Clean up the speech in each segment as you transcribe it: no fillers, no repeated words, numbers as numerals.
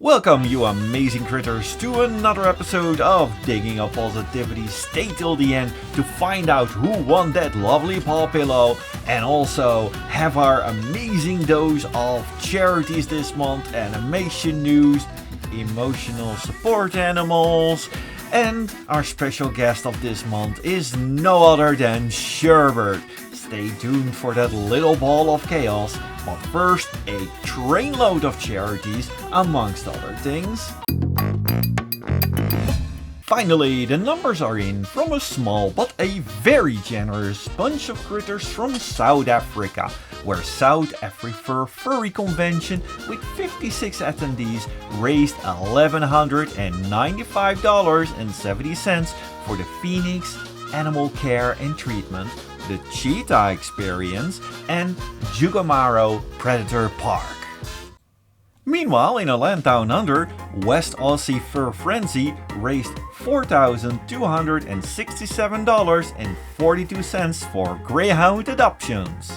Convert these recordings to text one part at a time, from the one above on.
Welcome, you amazing critters, to another episode of Digging Up Positivity. Stay till the end to find out who won that lovely paw pillow, and also have our amazing dose of charities this month, animation news, emotional support animals, and our special guest of this month is no other than Sherbert. Stay tuned for that little ball of chaos, but first a trainload of charities amongst other things. Finally, the numbers are in from a small but a very generous bunch of critters from South Africa, where South Afrifur Furry Convention with 56 attendees raised $1,195.70 for the Phoenix Animal Care and Treatment, the Cheetah Experience, and Jugamaro Predator Park. Meanwhile, in a land down under, West Aussie Fur Frenzy raised $4,267.42 for greyhound adoptions.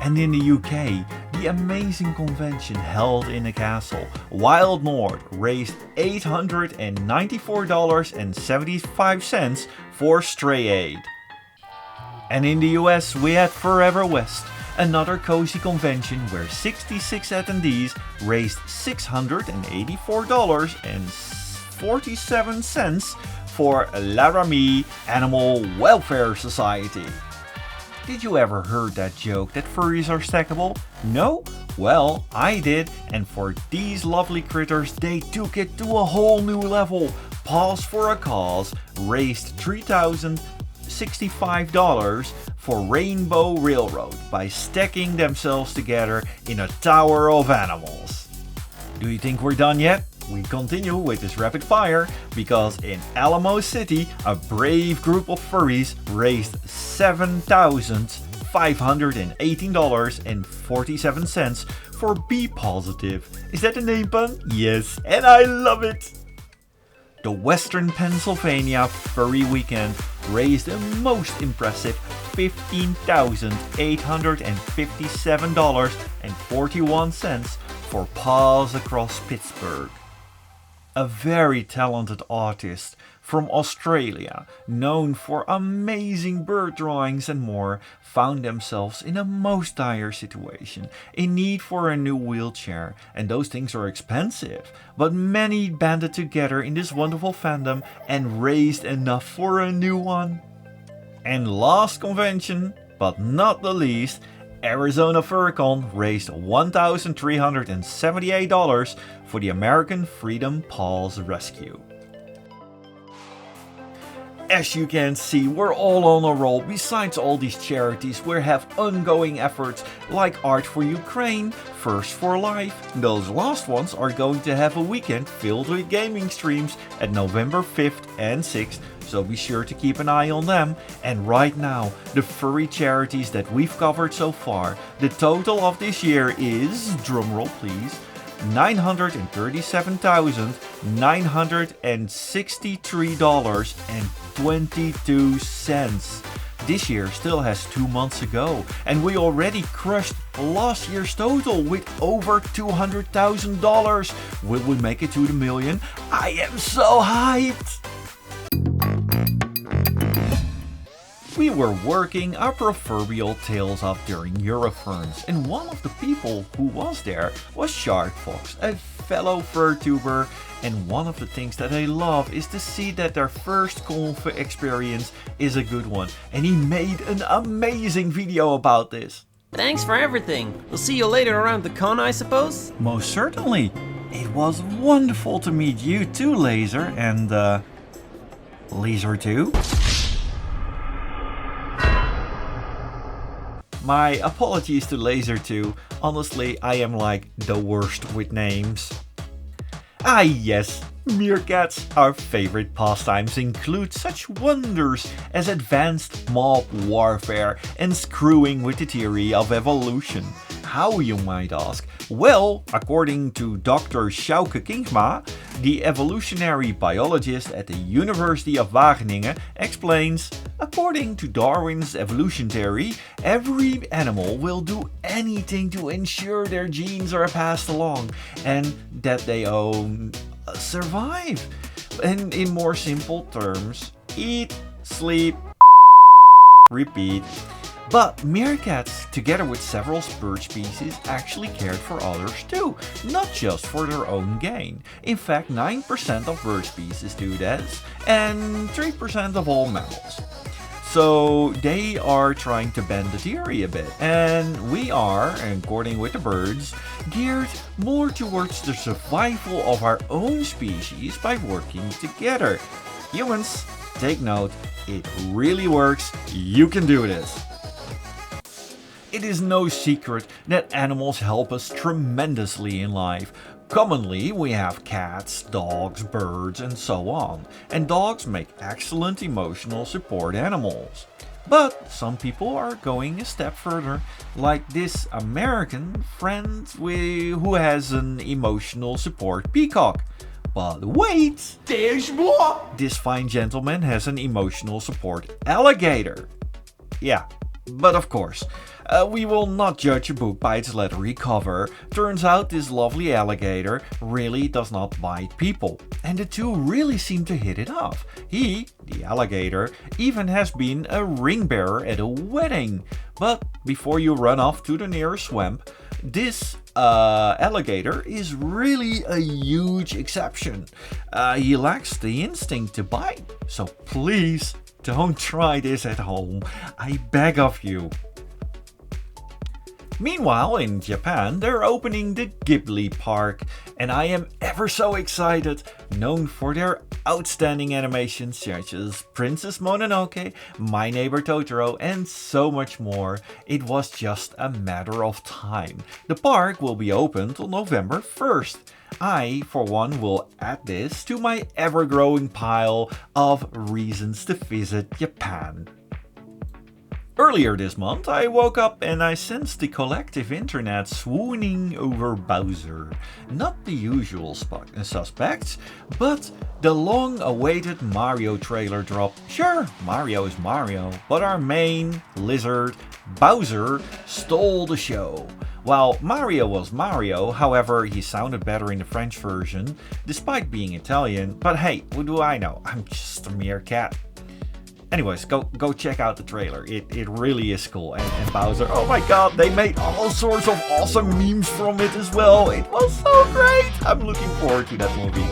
And in the UK, the amazing convention held in the castle, Wild North, raised $894.75 for stray aid. And in the US, we had Forever West, another cozy convention where 66 attendees raised $684.47 for Laramie Animal Welfare Society. Did you ever heard that joke that furries are stackable? No? Well, I did, and for these lovely critters, they took it to a whole new level. Paws For A Cause raised $3,065 for Rainbow Railroad by stacking themselves together in a tower of animals. Do you think we're done yet? We continue with this rapid fire, because in Alamo City, a brave group of furries raised $7,518.47 for Be Positive. Is that a name pun? Yes, and I love it! The Western Pennsylvania Furry Weekend raised a most impressive $15,857.41 for Paws Across Pittsburgh. A very talented artist from Australia, known for amazing bird drawings and more, found themselves in a most dire situation, in need for a new wheelchair, and those things are expensive. But many banded together in this wonderful fandom and raised enough for a new one. And last convention, but not the least, Arizona Furcon raised $1,378 for the American Freedom Paws Rescue. As you can see, we're all on a roll. Besides all these charities, we have ongoing efforts like Art for Ukraine, First for Life. Those last ones are going to have a weekend filled with gaming streams at November 5th and 6th, so be sure to keep an eye on them. And right now, the furry charities that we've covered so far, the total of this year is, drumroll please, $937,963.22. This year still has 2 months to go, and we already crushed last year's total with over $200,000. Will we make it to the million? I am so hyped! We were working our proverbial tails off during Euroferns, and one of the people who was there was Shark Fox, a fellow furtuber, and one of the things that I love is to see that their first conf experience is a good one, and he made an amazing video about this. Thanks for everything. We'll see you later around the con, I suppose? Most certainly. It was wonderful to meet you too, Laser, and Laser too? My apologies to Laser 2, honestly I am like the worst with names. Ah yes, meerkats, our favorite pastimes include such wonders as advanced mob warfare and screwing with the theory of evolution. How, you might ask? Well, according to Dr. Sjouke Kinkma, The evolutionary biologist at the University of Wageningen explains, according to Darwin's evolution theory, every animal will do anything to ensure their genes are passed along and that they survive. And in more simple terms, eat, sleep, repeat. But meerkats, together with several bird species, actually cared for others too, not just for their own gain. In fact, 9% of bird species do this, and 3% of all mammals. So they are trying to bend the theory a bit, and we are, according with the birds, geared more towards the survival of our own species by working together. Humans, take note, it really works, you can do this. It is no secret that animals help us tremendously in life. Commonly, we have cats, dogs, birds, and so on. And dogs make excellent emotional support animals. But some people are going a step further, like this American friend who has an emotional support peacock. But wait! There's more! This fine gentleman has an emotional support alligator. Yeah, but of course, we will not judge a book by its lettery cover. Turns out this lovely alligator really does not bite people. And the two really seem to hit it off. He, the alligator, even has been a ring bearer at a wedding. But before you run off to the nearest swamp, this alligator is really a huge exception. He lacks the instinct to bite. So please don't try this at home. I beg of you. Meanwhile, in Japan, they're opening the Ghibli Park, and I am ever so excited, known for their outstanding animations such as Princess Mononoke, My Neighbor Totoro, and so much more. It was just a matter of time. The park will be open till November 1st. I, for one, will add this to my ever-growing pile of reasons to visit Japan. Earlier this month, I woke up and I sensed the collective internet swooning over Bowser. Not the usual suspects, but the long-awaited Mario trailer dropped. Sure, Mario is Mario, but our main lizard, Bowser, stole the show. While Mario was Mario, however, he sounded better in the French version, despite being Italian. But hey, what do I know? I'm just a mere cat. Anyways, go check out the trailer. It really is cool. And Bowser, oh my god, they made all sorts of awesome memes from it as well. It was so great. I'm looking forward to that movie.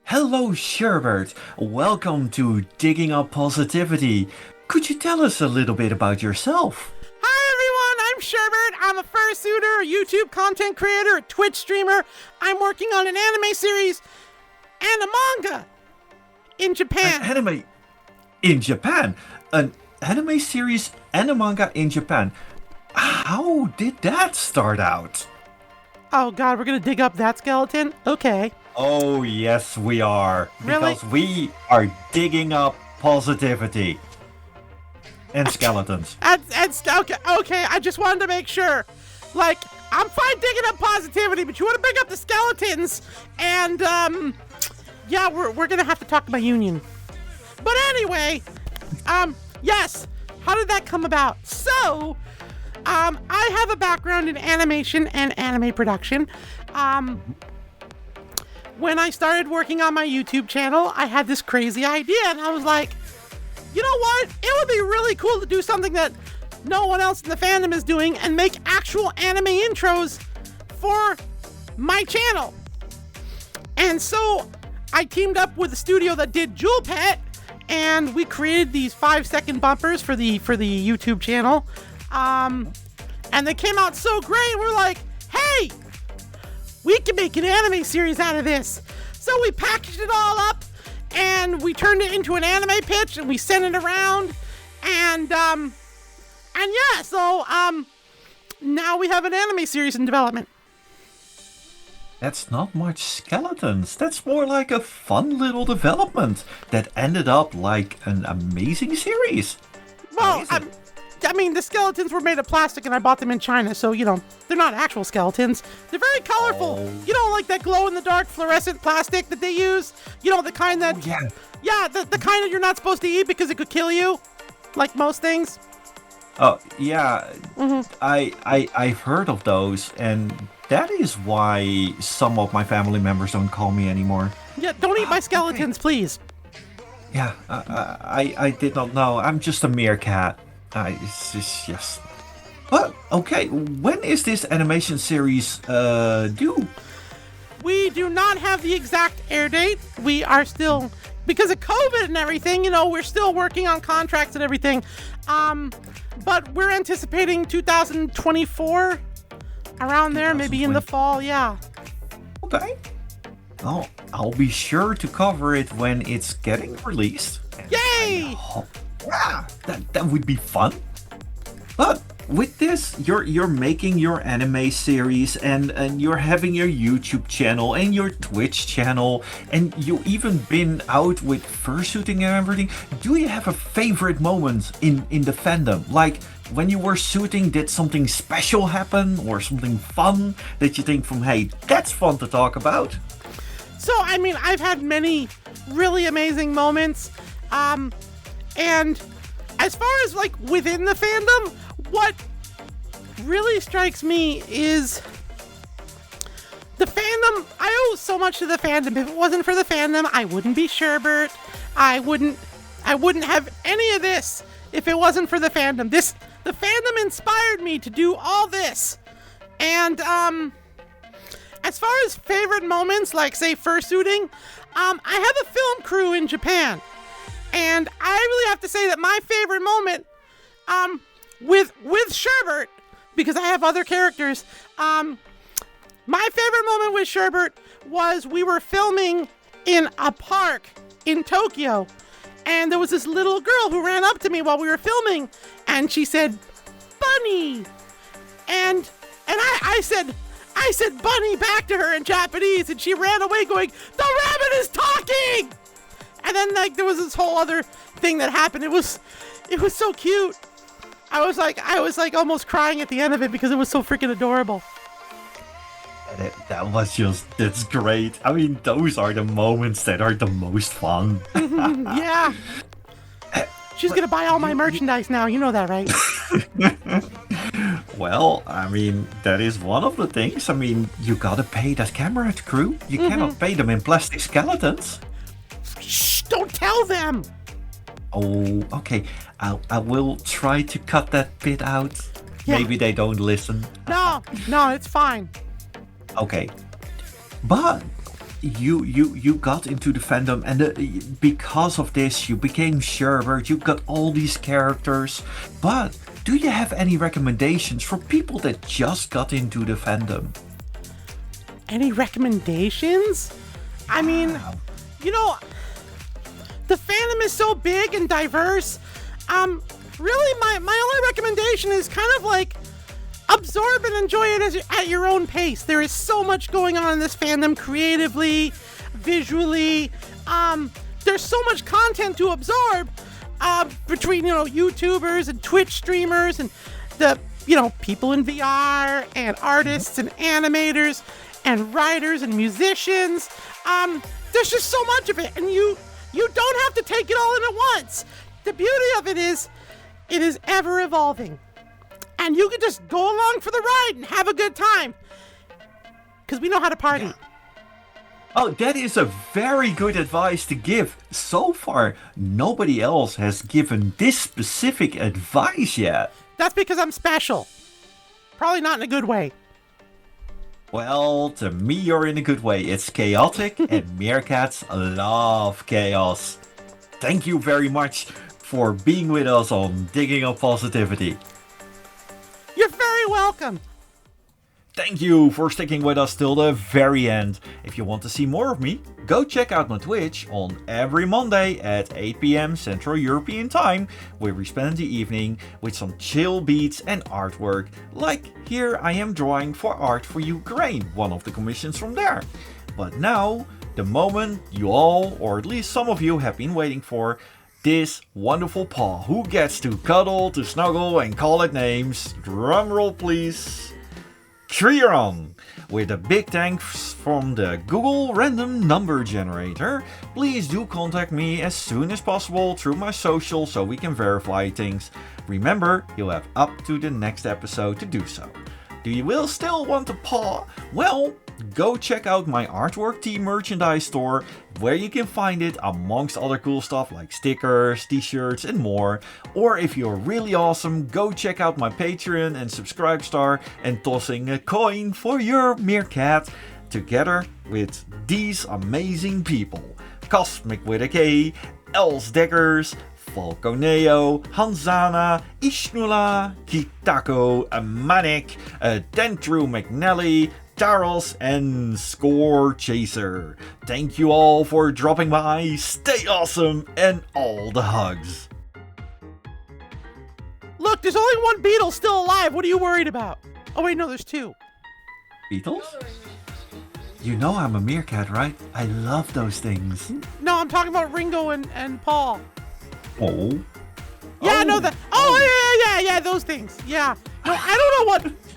Hello Sherbert, welcome to Digging Up Positivity. Could you tell us a little bit about yourself? Hi everyone, I'm Sherbert. I'm a fursuiter, a YouTube content creator, a Twitch streamer. I'm working on an anime series and a manga in Japan. An anime in Japan? An anime series and a manga in Japan. How did that start out? Oh god, we're gonna dig up that skeleton? Okay. Oh yes we are. Really? Because we are digging up positivity. And skeletons. Okay, I just wanted to make sure. Like, I'm fine digging up positivity, but you want to bring up the skeletons, and, yeah, we're gonna have to talk about union. But anyway, yes, how did that come about? So, I have a background in animation and anime production. When I started working on my YouTube channel, I had this crazy idea, and I was like, you know what? It would be really cool to do something that no one else in the fandom is doing and make actual anime intros for my channel. And so I teamed up with a studio that did Jewel Pet, and we created these 5-second bumpers for the YouTube channel. And they came out so great. We're like, hey, we can make an anime series out of this. So we packaged it all up and we turned it into an anime pitch and we sent it around. And yeah, so now we have an anime series in development. That's not much skeletons. That's more like a fun little development that ended up like an amazing series. Well, I mean, the skeletons were made of plastic and I bought them in China, so, they're not actual skeletons. They're very colorful. Oh. Like that glow-in-the-dark fluorescent plastic that they use? The kind that... Yeah. Yeah, the kind that you're not supposed to eat because it could kill you, like most things. Oh, yeah. I've heard of those, and that is why some of my family members don't call me anymore. Yeah, don't eat my skeletons, please. Yeah, I did not know. I'm just a meerkat. It's just... But, okay, when is this animation series due? We do not have the exact air date. We are still... Because of COVID and everything, we're still working on contracts and everything. But we're anticipating 2024, around there, maybe in the fall, yeah. Okay. Oh, I'll be sure to cover it when it's getting released. Yay! Yeah, that would be fun. But with this, you're making your anime series and you're having your YouTube channel and your Twitch channel, and you even been out with fursuiting and everything. Do you have a favorite moment in the fandom? Like when you were suiting, did something special happen or something fun that you think from, hey, that's fun to talk about? So, I've had many really amazing moments. And as far as within the fandom, what really strikes me is the fandom. I owe so much to the fandom. If it wasn't for the fandom, I wouldn't be Sherbert. I wouldn't have any of this if it wasn't for the fandom. The fandom inspired me to do all this. And as far as favorite moments, like say fursuiting, I have a film crew in Japan. And I really have to say that my favorite moment with Sherbert, because I have other characters, my favorite moment with Sherbert was we were filming in a park in Tokyo, and there was this little girl who ran up to me while we were filming, and she said, "Bunny!" And I said "bunny" back to her in Japanese, and she ran away going, "The rabbit is talking!" And then there was this whole other thing that happened. It was so cute. I was almost crying at the end of it because it was so freaking adorable. That's great. Those are the moments that are the most fun. Yeah. She's gonna buy all my merchandise now. You know that, right? Well, that is one of the things. You gotta pay that camera crew. You cannot pay them in plastic skeletons. Shh! Don't tell them! Oh, okay. I will try to cut that bit out. Yeah. Maybe they don't listen. No, it's fine. Okay. But you got into the fandom, and because of this, you became Sherbert. You got all these characters. But do you have any recommendations for people that just got into the fandom? Any recommendations? The fandom is so big and diverse. Really, my only recommendation is kind of absorb and enjoy it at your own pace. There is so much going on in this fandom creatively, visually. There's so much content to absorb between, YouTubers and Twitch streamers and the, people in VR and artists and animators and writers and musicians. There's just so much of it, and you don't have to take it all in at once. The beauty of it is ever evolving. And you can just go along for the ride and have a good time. Because we know how to party. Yeah. Oh, that is a very good advice to give. So far, nobody else has given this specific advice yet. That's because I'm special. Probably not in a good way. Well, to me, you're in a good way. It's chaotic, and meerkats love chaos. Thank you very much for being with us on Digging Up Positivity. You're very welcome. Thank you for sticking with us till the very end. If you want to see more of me, go check out my Twitch on every Monday at 8 PM Central European Time, where we spend the evening with some chill beats and artwork. Like here I am drawing for Art for Ukraine, one of the commissions from there. But now, the moment you all, or at least some of you, have been waiting for, this wonderful paw who gets to cuddle, to snuggle and call it names. Drumroll please. Triron! With a big thanks from the Google random number generator. Please do contact me as soon as possible through my social so we can verify things. Remember, you'll have up to the next episode to do so. Do you will still want a paw? Well, go check out my Artwork Tee merchandise store where you can find it amongst other cool stuff like stickers, t-shirts and more. Or if you're really awesome, go check out my Patreon and subscribe star and tossing a coin for your meerkat together with these amazing people. Cosmic with a K, Els Dekkers, Falconeo, Hanzana, Ishnula, Kitako, Manik, Dentru McNally, Taros and Score Chaser. Thank you all for dropping by, stay awesome, and all the hugs. Look, there's only one beetle still alive. What are you worried about? Oh wait, no, there's two. Beetles? You know I'm a meerkat, right? I love those things. No, I'm talking about Ringo and Paul. Oh. Yeah, no, that. Oh, yeah, those things. Yeah. No, I don't know what